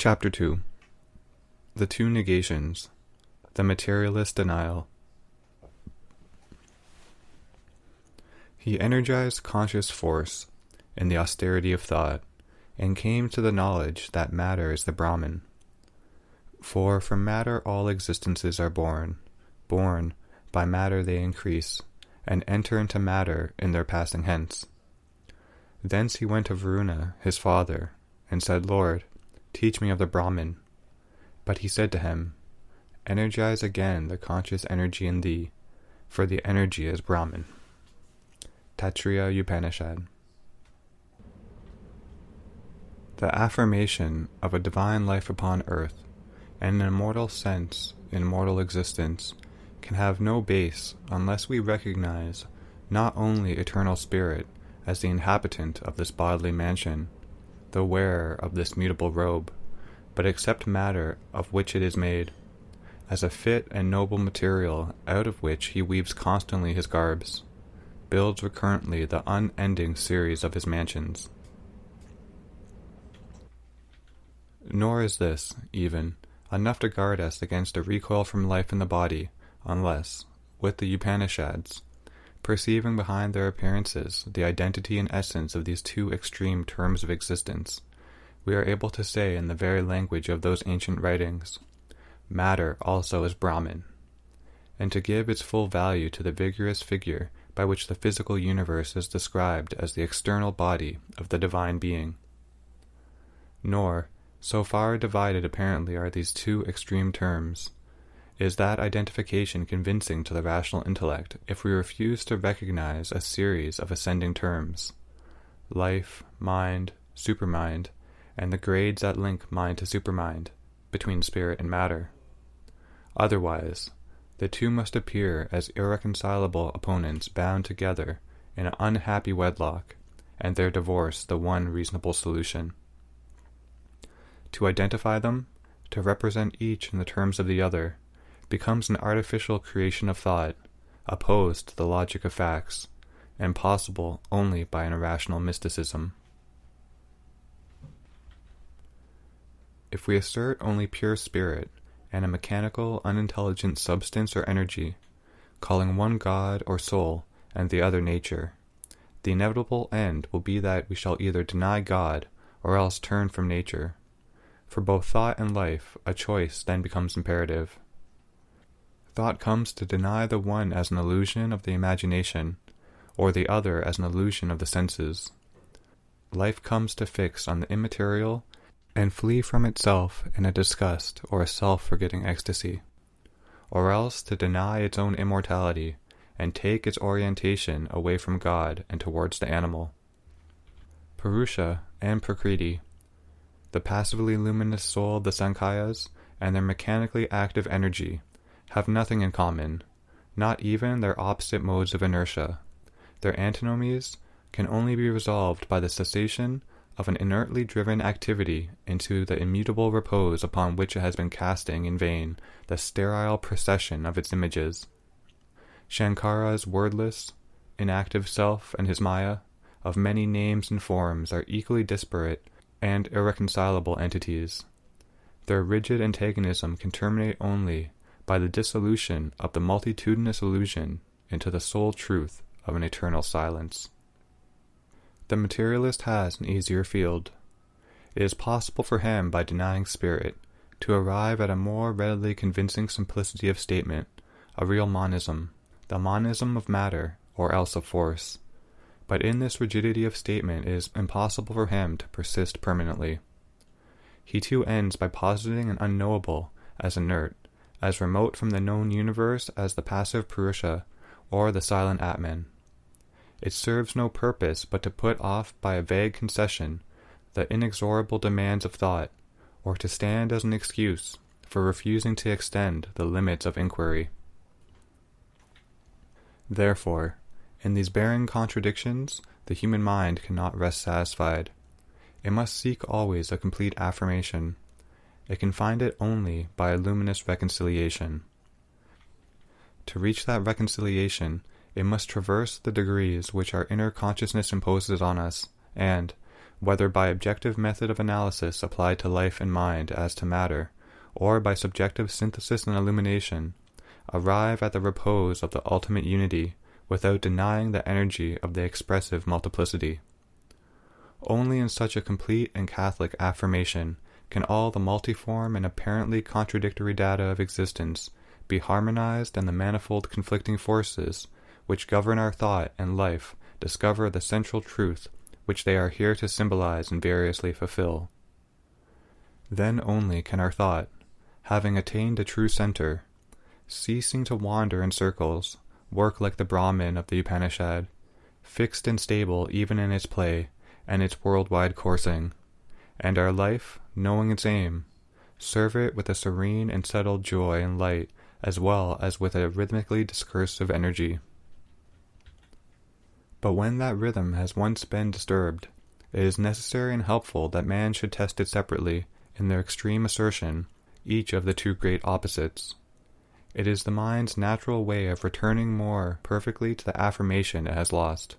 Chapter 2. The Two Negations. The Materialist Denial. He energized conscious force in the austerity of thought, and came to the knowledge that matter is the Brahman. For from matter all existences are born, by matter they increase, and enter into matter in their passing hence. Thence he went to Varuna, his father, and said, Lord, teach me of the Brahman. But he said to him, Energize again the conscious energy in thee, for the energy is Brahman. Taittiriya Upanishad. The affirmation of a divine life upon earth, and an immortal sense in mortal existence, can have no base unless we recognize not only eternal spirit as the inhabitant of this bodily mansion, the wearer of this mutable robe, but accept matter of which it is made, as a fit and noble material out of which he weaves constantly his garbs, builds recurrently the unending series of his mansions. Nor is this, even, enough to guard us against a recoil from life in the body, unless, with the Upanishads, perceiving behind their appearances the identity and essence of these two extreme terms of existence, we are able to say in the very language of those ancient writings, matter also is Brahman, and to give its full value to the vigorous figure by which the physical universe is described as the external body of the divine being. Nor, so far divided apparently are these two extreme terms, is that identification convincing to the rational intellect if we refuse to recognize a series of ascending terms, life, mind, supermind, and the grades that link mind to supermind, between spirit and matter. Otherwise, the two must appear as irreconcilable opponents bound together in an unhappy wedlock, and their divorce the one reasonable solution. To identify them, to represent each in the terms of the other, becomes an artificial creation of thought, opposed to the logic of facts, and possible only by an irrational mysticism. If we assert only pure spirit and a mechanical, unintelligent substance or energy, calling one God or soul and the other nature, the inevitable end will be that we shall either deny God or else turn from nature. For both thought and life, a choice then becomes imperative. Thought comes to deny the one as an illusion of the imagination, or the other as an illusion of the senses. Life comes to fix on the immaterial and flee from itself in a disgust or a self-forgetting ecstasy, or else to deny its own immortality and take its orientation away from God and towards the animal. Purusha and Prakriti, the passively luminous soul of the Sankhayas and their mechanically active energy, have nothing in common, not even their opposite modes of inertia. Their antinomies can only be resolved by the cessation of an inertly driven activity into the immutable repose upon which it has been casting in vain the sterile procession of its images. Shankara's wordless, inactive self and his Maya, of many names and forms, are equally disparate and irreconcilable entities. Their rigid antagonism can terminate only by the dissolution of the multitudinous illusion into the sole truth of an eternal silence. The materialist has an easier field. It is possible for him, by denying spirit, to arrive at a more readily convincing simplicity of statement, a real monism, the monism of matter, or else of force. But in this rigidity of statement it is impossible for him to persist permanently. He too ends by positing an unknowable as inert, as remote from the known universe as the passive Purusha or the silent Atman. It serves no purpose but to put off by a vague concession the inexorable demands of thought, or to stand as an excuse for refusing to extend the limits of inquiry. Therefore, in these barren contradictions, the human mind cannot rest satisfied. It must seek always a complete affirmation. It can find it only by a luminous reconciliation. To reach that reconciliation, it must traverse the degrees which our inner consciousness imposes on us, and, whether by objective method of analysis applied to life and mind as to matter, or by subjective synthesis and illumination, arrive at the repose of the ultimate unity without denying the energy of the expressive multiplicity. Only in such a complete and Catholic affirmation can all the multiform and apparently contradictory data of existence be harmonized and the manifold conflicting forces which govern our thought and life discover the central truth which they are here to symbolize and variously fulfill. Then only can our thought, having attained a true center, ceasing to wander in circles, work like the Brahman of the Upanishad, fixed and stable even in its play and its worldwide coursing, and our life, knowing its aim, serve it with a serene and settled joy and light as well as with a rhythmically discursive energy. But when that rhythm has once been disturbed, it is necessary and helpful that man should test it separately in their extreme assertion, each of the two great opposites. It is the mind's natural way of returning more perfectly to the affirmation it has lost.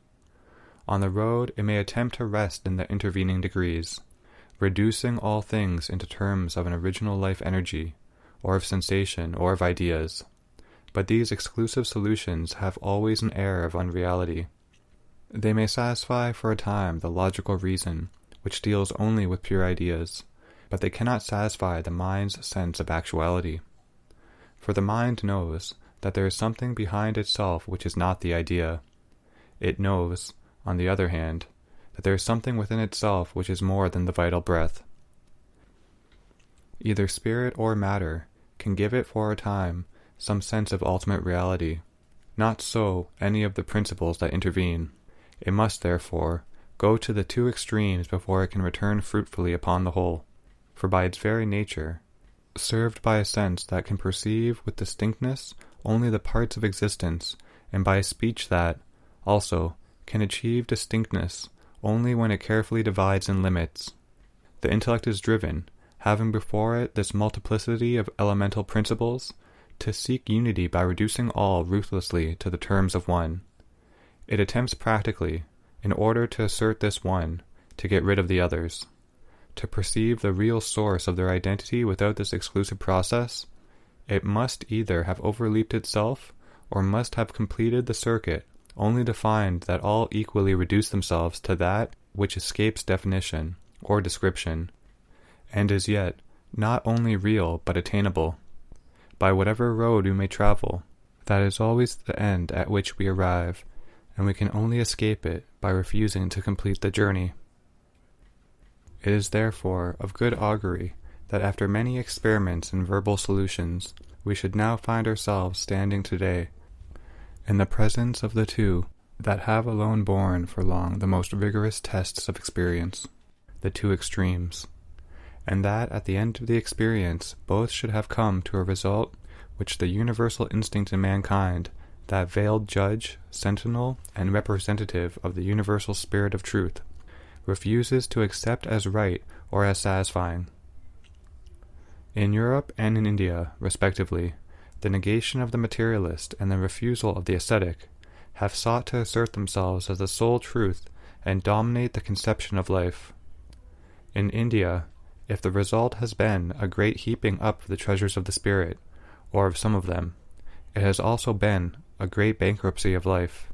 On the road it may attempt to rest in the intervening degrees, reducing all things into terms of an original life energy, or of sensation, or of ideas. But these exclusive solutions have always an air of unreality. They may satisfy for a time the logical reason, which deals only with pure ideas, but they cannot satisfy the mind's sense of actuality. For the mind knows that there is something behind itself which is not the idea. It knows, on the other hand, that there is something within itself which is more than the vital breath. Either spirit or matter can give it for a time some sense of ultimate reality. Not so any of the principles that intervene. It must, therefore, go to the two extremes before it can return fruitfully upon the whole, for by its very nature, served by a sense that can perceive with distinctness only the parts of existence, and by a speech that, also, can achieve distinctness only when it carefully divides and limits. The intellect is driven, having before it this multiplicity of elemental principles, to seek unity by reducing all ruthlessly to the terms of one. It attempts practically, in order to assert this one, to get rid of the others. To perceive the real source of their identity without this exclusive process, it must either have overleaped itself, or must have completed the circuit, only to find that all equally reduce themselves to that which escapes definition, or description, and is yet not only real but attainable. By whatever road we may travel, that is always the end at which we arrive, and we can only escape it by refusing to complete the journey. It is therefore of good augury that after many experiments in verbal solutions, we should now find ourselves standing today in the presence of the two that have alone borne for long the most rigorous tests of experience, the two extremes, and that at the end of the experience both should have come to a result which the universal instinct in mankind, that veiled judge, sentinel, and representative of the universal spirit of truth, refuses to accept as right or as satisfying. In Europe and in India, respectively, the negation of the materialist and the refusal of the ascetic have sought to assert themselves as the sole truth and dominate the conception of life. In India, if the result has been a great heaping up of the treasures of the spirit, or of some of them, it has also been a great bankruptcy of life.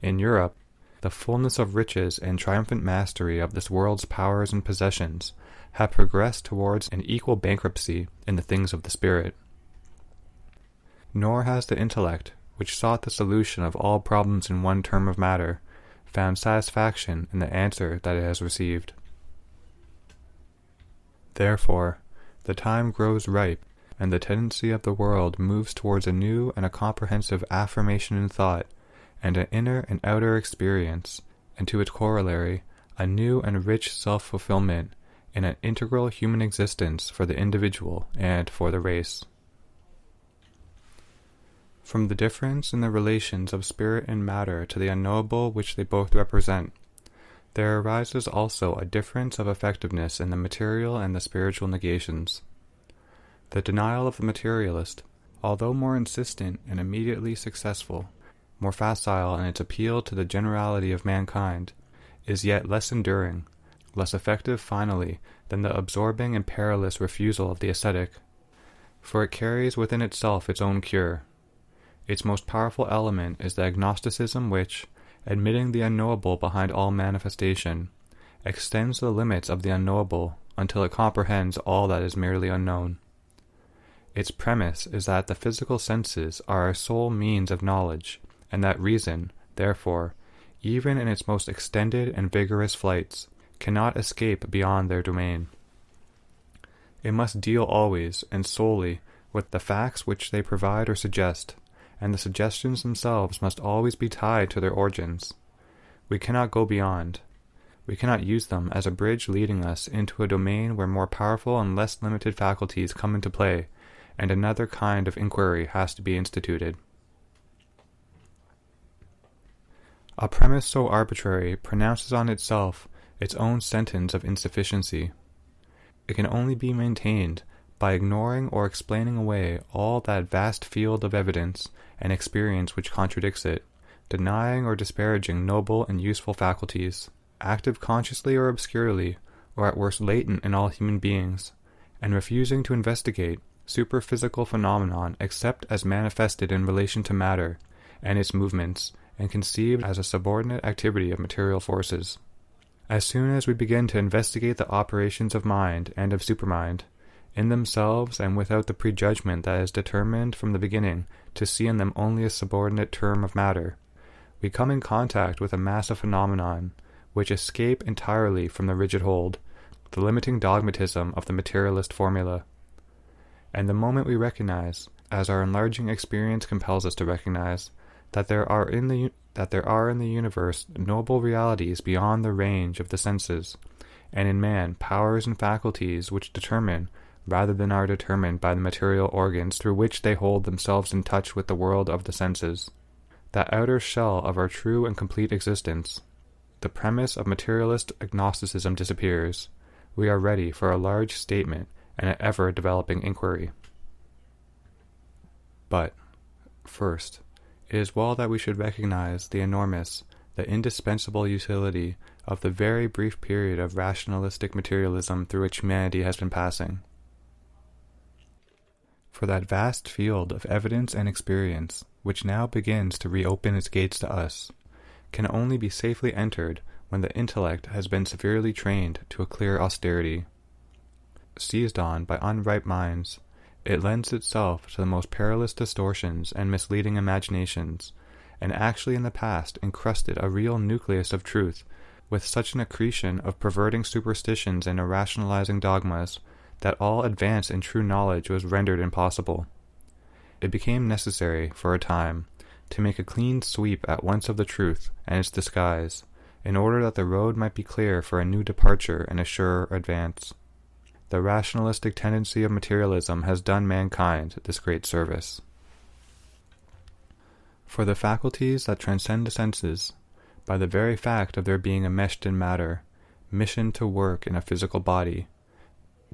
In Europe, the fullness of riches and triumphant mastery of this world's powers and possessions have progressed towards an equal bankruptcy in the things of the spirit. Nor has the intellect, which sought the solution of all problems in one term of matter, found satisfaction in the answer that it has received. Therefore, the time grows ripe, and the tendency of the world moves towards a new and a comprehensive affirmation in thought, and an inner and outer experience, and to its corollary, a new and rich self-fulfillment in an integral human existence for the individual and for the race. From the difference in the relations of spirit and matter to the unknowable which they both represent, there arises also a difference of effectiveness in the material and the spiritual negations. The denial of the materialist, although more insistent and immediately successful, more facile in its appeal to the generality of mankind, is yet less enduring, less effective finally than the absorbing and perilous refusal of the ascetic, for it carries within itself its own cure. Its most powerful element is the agnosticism which, admitting the unknowable behind all manifestation, extends the limits of the unknowable until it comprehends all that is merely unknown. Its premise is that the physical senses are our sole means of knowledge, and that reason, therefore, even in its most extended and vigorous flights, cannot escape beyond their domain. It must deal always and solely with the facts which they provide or suggest, and the suggestions themselves must always be tied to their origins. We cannot go beyond. We cannot use them as a bridge leading us into a domain where more powerful and less limited faculties come into play, and another kind of inquiry has to be instituted. A premise so arbitrary pronounces on itself its own sentence of insufficiency. It can only be maintained by ignoring or explaining away all that vast field of evidence and experience which contradicts it, denying or disparaging noble and useful faculties, active consciously or obscurely, or at worst latent in all human beings, and refusing to investigate superphysical phenomenon except as manifested in relation to matter and its movements, and conceived as a subordinate activity of material forces. As soon as we begin to investigate the operations of mind and of supermind, in themselves and without the prejudgment that is determined from the beginning to see in them only a subordinate term of matter, we come in contact with a mass of phenomenon which escape entirely from the rigid hold, the limiting dogmatism of the materialist formula. And the moment we recognize, as our enlarging experience compels us to recognize, that there are in the universe noble realities beyond the range of the senses, and in man powers and faculties which determine rather than are determined by the material organs through which they hold themselves in touch with the world of the senses, that outer shell of our true and complete existence, the premise of materialist agnosticism disappears. We are ready for a large statement and an ever-developing inquiry. But, first, it is well that we should recognize the enormous, the indispensable utility of the very brief period of rationalistic materialism through which humanity has been passing. For that vast field of evidence and experience, which now begins to reopen its gates to us, can only be safely entered when the intellect has been severely trained to a clear austerity. Seized on by unripe minds, it lends itself to the most perilous distortions and misleading imaginations, and actually in the past encrusted a real nucleus of truth with such an accretion of perverting superstitions and irrationalizing dogmas that all advance in true knowledge was rendered impossible. It became necessary, for a time, to make a clean sweep at once of the truth and its disguise, in order that the road might be clear for a new departure and a surer advance. The rationalistic tendency of materialism has done mankind this great service. For the faculties that transcend the senses, by the very fact of their being enmeshed in matter, missioned to work in a physical body,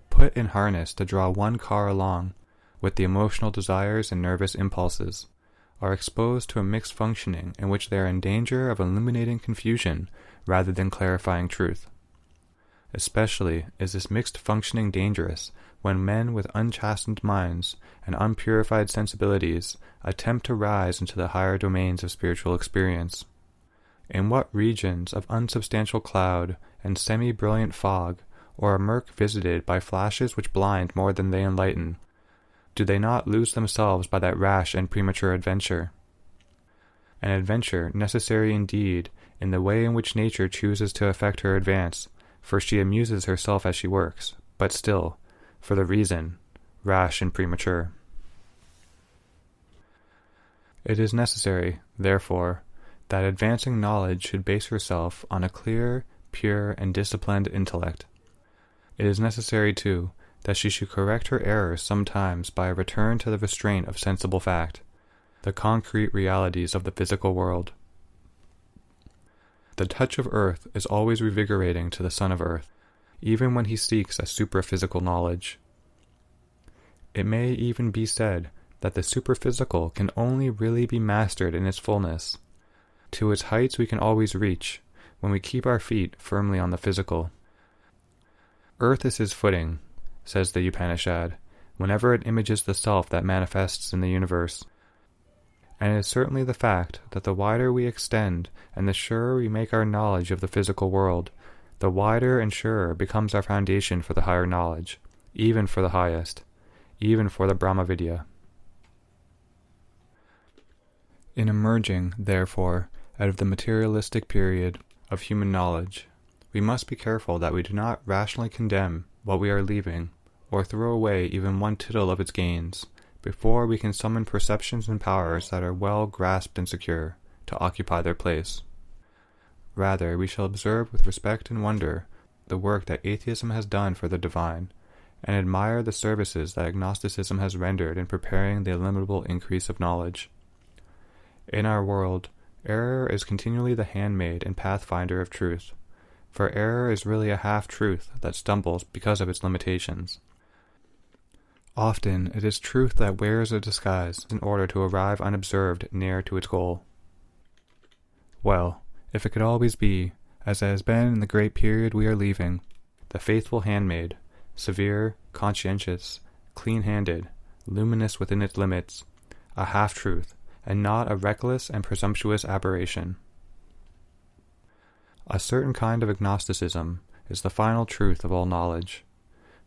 put in harness to draw one car along, with the emotional desires and nervous impulses, are exposed to a mixed functioning in which they are in danger of illuminating confusion rather than clarifying truth. Especially is this mixed functioning dangerous when men with unchastened minds and unpurified sensibilities attempt to rise into the higher domains of spiritual experience. In what regions of unsubstantial cloud and semi-brilliant fog, or a murk visited by flashes which blind more than they enlighten, do they not lose themselves by that rash and premature adventure? An adventure necessary indeed in the way in which nature chooses to effect her advance, for she amuses herself as she works, but still, for the reason, rash and premature. It is necessary, therefore, that advancing knowledge should base herself on a clear, pure, and disciplined intellect. It is necessary, too, that she should correct her errors sometimes by a return to the restraint of sensible fact, the concrete realities of the physical world. The touch of earth is always revigorating to the son of earth, even when he seeks a supraphysical knowledge. It may even be said that the superphysical can only really be mastered in its fullness. To its heights we can always reach, when we keep our feet firmly on the physical, Earth is his footing, says the Upanishad, whenever it images the self that manifests in the universe. And it is certainly the fact that the wider we extend and the surer we make our knowledge of the physical world, the wider and surer becomes our foundation for the higher knowledge, even for the highest, even for the Brahmavidya. In emerging, therefore, out of the materialistic period of human knowledge, we must be careful that we do not rationally condemn what we are leaving, or throw away even one tittle of its gains, before we can summon perceptions and powers that are well grasped and secure, to occupy their place. Rather, we shall observe with respect and wonder the work that atheism has done for the divine, and admire the services that agnosticism has rendered in preparing the illimitable increase of knowledge. In our world, error is continually the handmaid and pathfinder of truth, for error is really a half-truth that stumbles because of its limitations. Often it is truth that wears a disguise in order to arrive unobserved near to its goal. Well, if it could always be, as it has been in the great period we are leaving, the faithful handmaid, severe, conscientious, clean-handed, luminous within its limits, a half-truth, and not a reckless and presumptuous aberration. A certain kind of agnosticism is the final truth of all knowledge,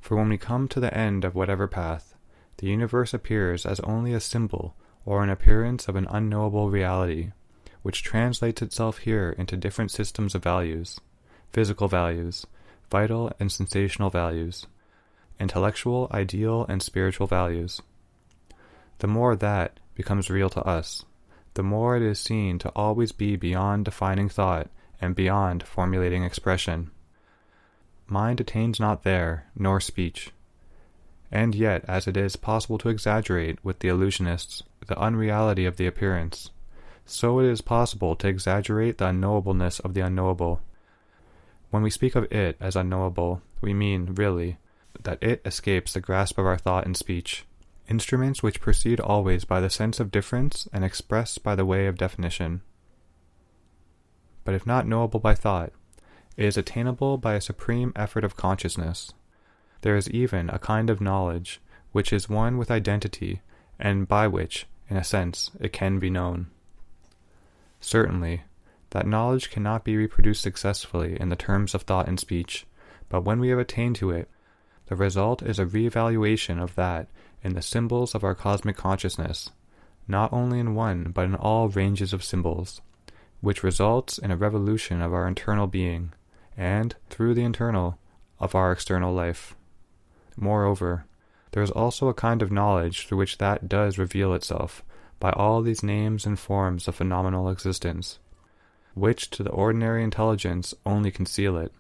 for when we come to the end of whatever path, the universe appears as only a symbol or an appearance of an unknowable reality, which translates itself here into different systems of values, physical values, vital and sensational values, intellectual, ideal, and spiritual values. The more that becomes real to us, the more it is seen to always be beyond defining thought and beyond formulating expression. Mind attains not there, nor speech. And yet, as it is possible to exaggerate with the illusionists the unreality of the appearance, so it is possible to exaggerate the unknowableness of the unknowable. When we speak of it as unknowable, we mean, really, that it escapes the grasp of our thought and speech, instruments which proceed always by the sense of difference and express by the way of definition. But if not knowable by thought, it is attainable by a supreme effort of consciousness. There is even a kind of knowledge which is one with identity, and by which, in a sense, it can be known. Certainly, that knowledge cannot be reproduced successfully in the terms of thought and speech, but when we have attained to it, the result is a re-evaluation of that in the symbols of our cosmic consciousness, not only in one but in all ranges of symbols, which results in a revolution of our internal being, and, through the internal, of our external life. Moreover, there is also a kind of knowledge through which that does reveal itself by all these names and forms of phenomenal existence, which to the ordinary intelligence only conceal it.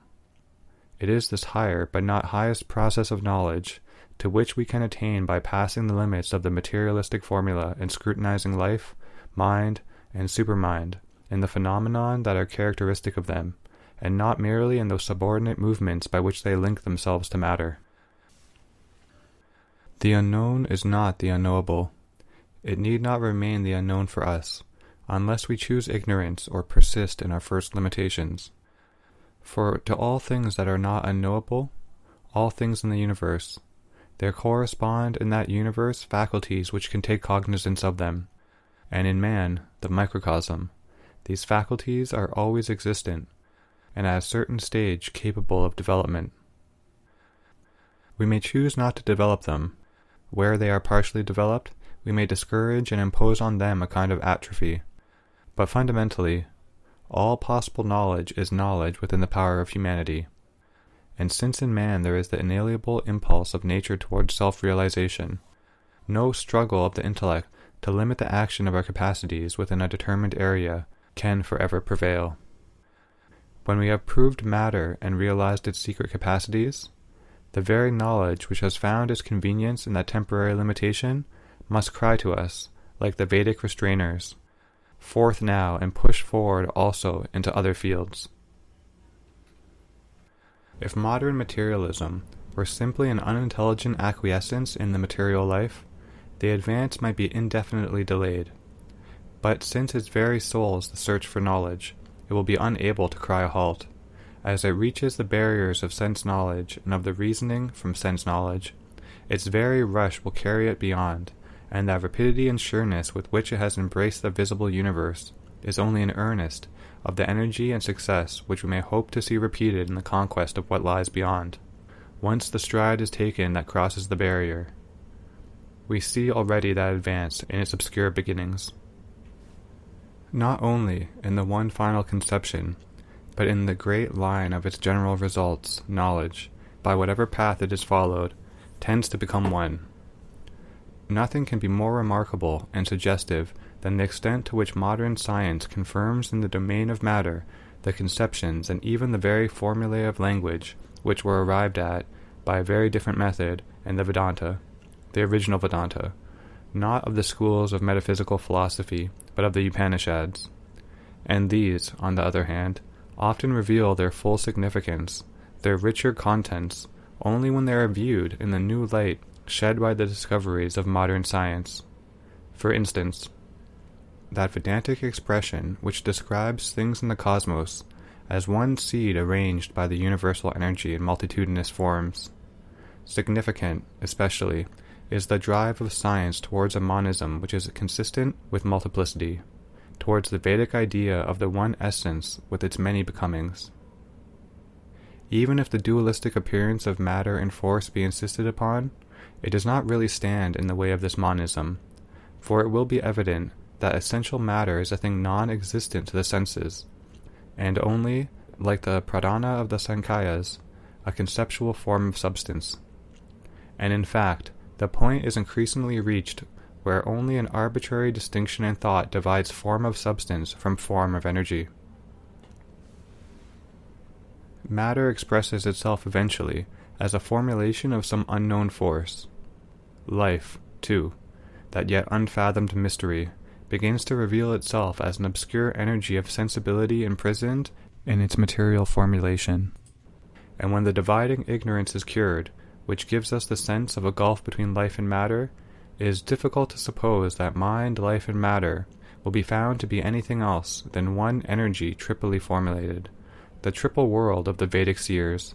It is this higher but not highest process of knowledge to which we can attain by passing the limits of the materialistic formula and scrutinizing life, mind, and supermind in the phenomenon that are characteristic of them, and not merely in those subordinate movements by which they link themselves to matter. The unknown is not the unknowable. It need not remain the unknown for us, unless we choose ignorance or persist in our first limitations. For to all things that are not unknowable, all things in the universe, there correspond in that universe faculties which can take cognizance of them, and in man, the microcosm, these faculties are always existent, and at a certain stage capable of development. We may choose not to develop them. Where they are partially developed, we may discourage and impose on them a kind of atrophy. But fundamentally, all possible knowledge is knowledge within the power of humanity. And since in man there is the inalienable impulse of nature towards self-realization, no struggle of the intellect to limit the action of our capacities within a determined area can forever prevail. When we have proved matter and realized its secret capacities, the very knowledge which has found its convenience in that temporary limitation must cry to us, like the Vedic restrainers, "Forth now and push forward also into other fields." If modern materialism were simply an unintelligent acquiescence in the material life, the advance might be indefinitely delayed. But since its very soul is the search for knowledge, it will be unable to cry a halt, As it reaches the barriers of sense knowledge and of the reasoning from sense knowledge, its very rush will carry it beyond, and that rapidity and sureness with which it has embraced the visible universe is only an earnest of the energy and success which we may hope to see repeated in the conquest of what lies beyond. Once the stride is taken that crosses the barrier, we see already that advance in its obscure beginnings. Not only in the one final conception, but in the great line of its general results, knowledge, by whatever path it is followed, tends to become one. Nothing can be more remarkable and suggestive than the extent to which modern science confirms in the domain of matter the conceptions and even the very formulae of language which were arrived at by a very different method in the Vedanta, the original Vedanta, not of the schools of metaphysical philosophy, but of the Upanishads. And these, on the other hand, often reveal their full significance, their richer contents, only when they are viewed in the new light shed by the discoveries of modern science. For instance, that Vedantic expression which describes things in the cosmos as one seed arranged by the universal energy in multitudinous forms. Significant, especially, is the drive of science towards a monism which is consistent with multiplicity, towards the Vedic idea of the one essence with its many becomings. Even if the dualistic appearance of matter and force be insisted upon, it does not really stand in the way of this monism, for it will be evident that essential matter is a thing non-existent to the senses, and only, like the pradhana of the Sankhayas, a conceptual form of substance. And in fact, the point is increasingly reached where only an arbitrary distinction in thought divides form of substance from form of energy. Matter expresses itself eventually as a formulation of some unknown force. Life, too, that yet unfathomed mystery, begins to reveal itself as an obscure energy of sensibility imprisoned in its material formulation. And when the dividing ignorance is cured, which gives us the sense of a gulf between life and matter, it is difficult to suppose that mind, life, and matter will be found to be anything else than one energy triply formulated, the triple world of the Vedic seers.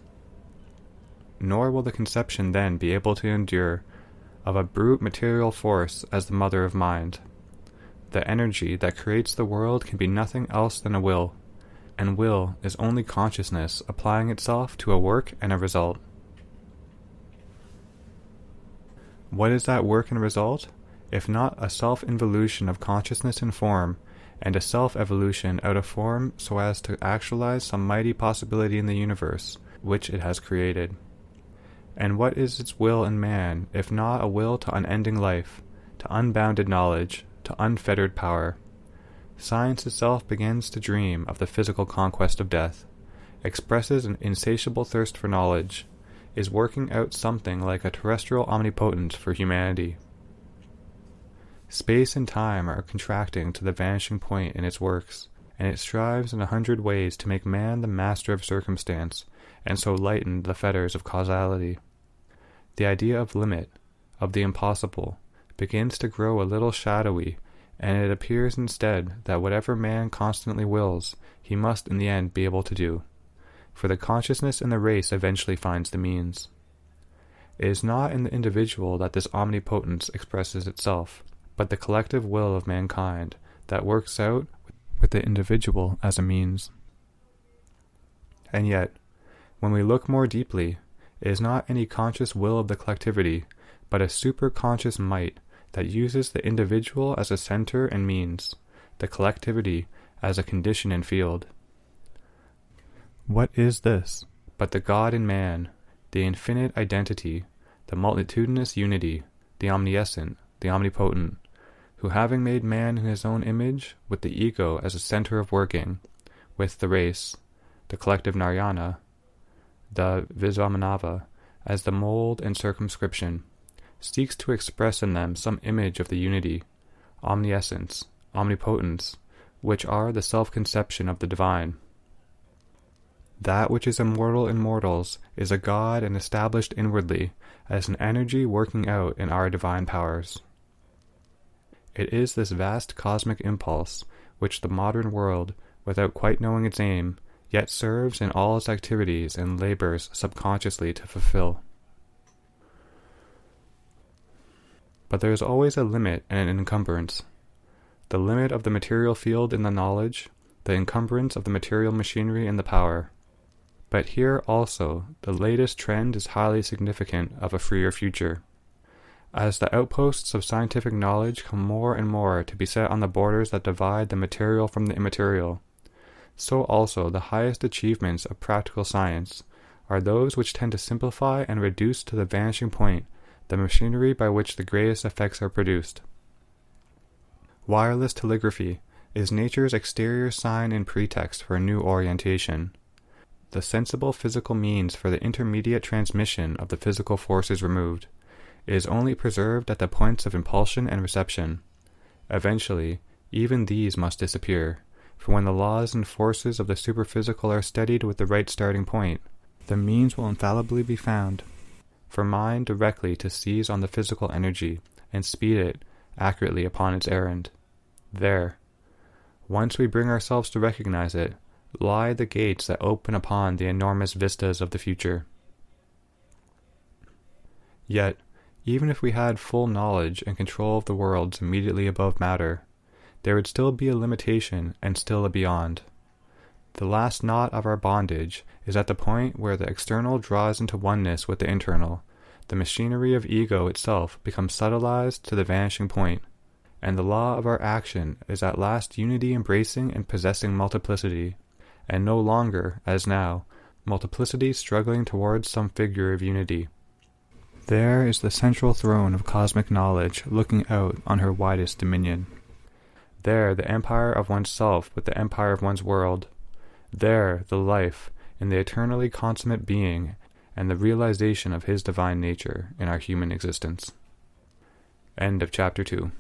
Nor will the conception then be able to endure of a brute material force as the mother of mind. The energy that creates the world can be nothing else than a will, and will is only consciousness applying itself to a work and a result. What is that work and result, if not a self-involution of consciousness in form, and a self-evolution out of form so as to actualize some mighty possibility in the universe which it has created? And what is its will in man, if not a will to unending life, to unbounded knowledge, to unfettered power? Science itself begins to dream of the physical conquest of death, expresses an insatiable thirst for knowledge, is working out something like a terrestrial omnipotence for humanity. Space and time are contracting to the vanishing point in its works, and it strives in 100 ways to make man the master of circumstance, and so lighten the fetters of causality. The idea of limit, of the impossible, begins to grow a little shadowy, and it appears instead that whatever man constantly wills, he must in the end be able to do, for the consciousness in the race eventually finds the means. It is not in the individual that this omnipotence expresses itself, but the collective will of mankind that works out with the individual as a means. And yet, when we look more deeply, it is not any conscious will of the collectivity, but a superconscious might that uses the individual as a center and means, the collectivity as a condition and field. What is this but the God in man, the infinite identity, the multitudinous unity, the omniscient, the omnipotent, who having made man in his own image, with the ego as a center of working, with the race, the collective Narayana, the Visvamanava, as the mold and circumscription, seeks to express in them some image of the unity, omniscience, omnipotence, which are the self-conception of the divine. That which is immortal in mortals is a God and established inwardly as an energy working out in our divine powers. It is this vast cosmic impulse which the modern world, without quite knowing its aim, yet serves in all its activities and labors subconsciously to fulfill. But there is always a limit and an encumbrance. The limit of the material field in the knowledge, the encumbrance of the material machinery in the power. But here also the latest trend is highly significant of a freer future. As the outposts of scientific knowledge come more and more to be set on the borders that divide the material from the immaterial, so also the highest achievements of practical science are those which tend to simplify and reduce to the vanishing point the machinery by which the greatest effects are produced. Wireless telegraphy is nature's exterior sign and pretext for a new orientation. The sensible physical means for the intermediate transmission of the physical forces removed. It is only preserved at the points of impulsion and reception. Eventually, even these must disappear, for when the laws and forces of the superphysical are steadied with the right starting point, the means will infallibly be found for mind directly to seize on the physical energy and speed it accurately upon its errand. There, once we bring ourselves to recognize it, lie the gates that open upon the enormous vistas of the future. Yet, even if we had full knowledge and control of the worlds immediately above matter, there would still be a limitation and still a beyond. The last knot of our bondage is at the point where the external draws into oneness with the internal. The machinery of ego itself becomes subtilized to the vanishing point, and the law of our action is at last unity embracing and possessing multiplicity, and no longer, as now, multiplicity struggling towards some figure of unity. There is the central throne of cosmic knowledge looking out on her widest dominion. There the empire of oneself with the empire of one's world. There the life in the eternally consummate being and the realization of his divine nature in our human existence. End of chapter 2.